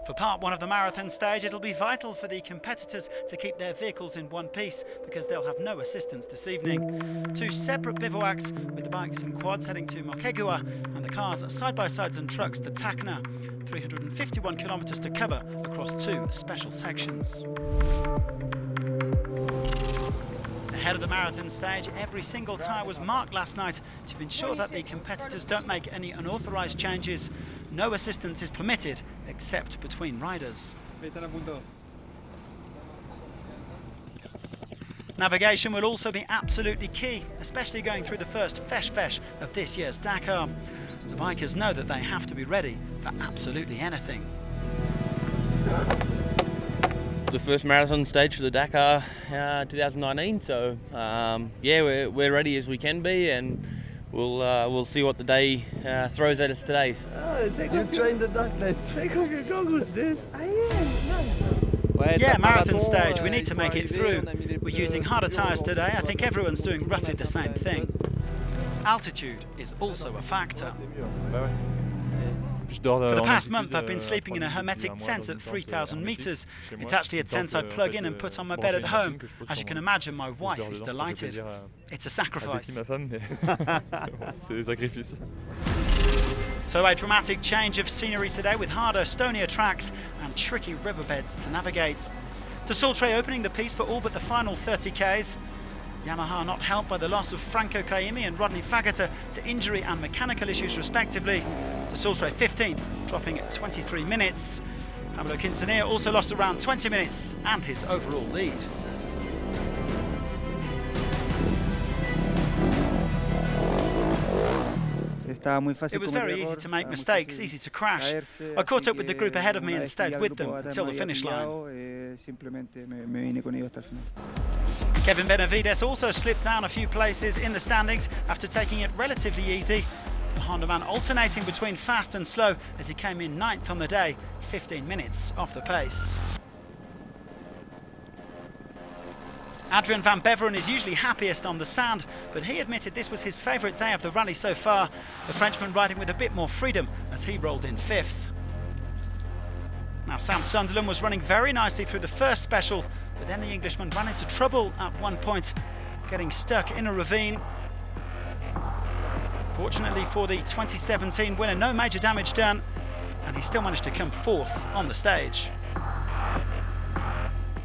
For part one of the marathon stage, it'll be vital for the competitors to keep their vehicles in one piece because they'll have no assistance this evening. Two separate bivouacs with the bikes and quads heading to Moquegua and the cars side-by-sides and trucks to Dakar. 351 kilometres to cover across two special sections. Ahead of the marathon stage, every single tyre was marked last night to ensure that the competitors don't make any unauthorised changes. No assistance is permitted except between riders. Navigation will also be absolutely key, especially going through the first fesh of this year's Dakar. The bikers know that they have to be ready for absolutely anything. The first marathon stage for the Dakar 2019, so yeah, we're ready as we can be, and we'll see what the day throws at us today. You trained the ducklets. Take off your goggles, dude. Yeah, marathon stage, we need to make it through. We're using harder tyres today. I think everyone's doing roughly the same thing. Altitude is also a factor. For the past month, I've been sleeping in a hermetic tent at 3,000 meters. It's actually a tent I plug in and put on my bed at home. As you can imagine, my wife is delighted. It's a sacrifice. So a dramatic change of scenery today with harder, stonier tracks and tricky riverbeds to navigate. De Sultre opening the piece for all but the final 30 Ks. Yamaha not helped by the loss of Franco Caimi and Rodney Fagata to injury and mechanical issues respectively. De Sultre 15th, dropping at 23 minutes. Pablo Quintanilla also lost around 20 minutes and his overall lead. It was very easy to make mistakes, easy to crash. I caught up with the group ahead of me and stayed with them until the finish line. Kevin Benavides also slipped down a few places in the standings after taking it relatively easy. The Honda man alternating between fast and slow as he came in 9th on the day, 15 minutes off the pace. Adrian van Beveren is usually happiest on the sand, but he admitted this was his favourite day of the rally so far. The Frenchman riding with a bit more freedom as he rolled in 5th. Now Sam Sunderland was running very nicely through the first special, but then the Englishman ran into trouble at one point, getting stuck in a ravine. Fortunately for the 2017 winner, no major damage done, and he still managed to come 4th on the stage.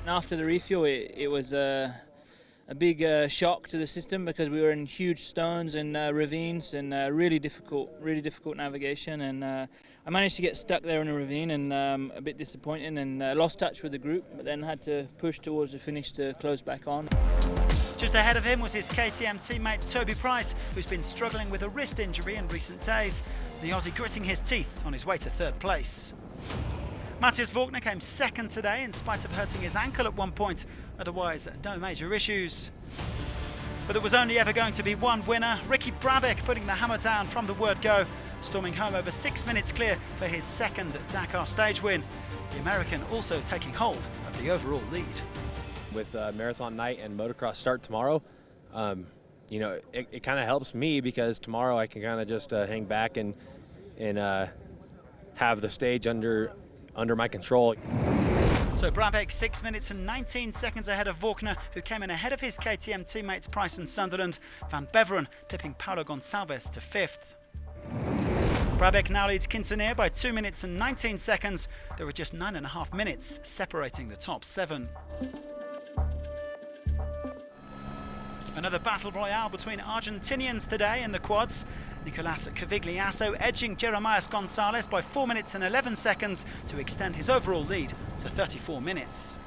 After the refuel, it was a big shock to the system because we were in huge stones and ravines and really difficult navigation, and I managed to get stuck there in a ravine and a bit disappointing, and lost touch with the group, but then had to push towards the finish to close back on. Just ahead of him was his KTM teammate Toby Price, who's been struggling with a wrist injury in recent days. The Aussie gritting his teeth on his way to 3rd place. MATTHIAS WALKNER came 2nd today in spite of hurting his ankle at one point, otherwise no major issues. But there was only ever going to be one winner, Ricky BRABEC putting the hammer down from the word go, storming home over 6 minutes clear for his 2nd Dakar stage win. The American also taking hold of the overall lead. With marathon night and motocross start tomorrow, you know, it kind of helps me because tomorrow I can kind of just hang back and have the stage under my control. So BRABEC 6 minutes and 19 seconds ahead of WALKNER, who came in ahead of his KTM teammates Price and Sunderland. Van Beveren pipping Paulo Gonçalves to 5th. BRABEC now leads Quintanilla by 2 minutes and 19 seconds. There were just 9.5 minutes separating the top 7. Another battle royale between Argentinians today in the quads. Nicolas Cavigliasso edging Jeremias Gonzalez by 4 minutes and 11 seconds to extend his overall lead to 34 minutes.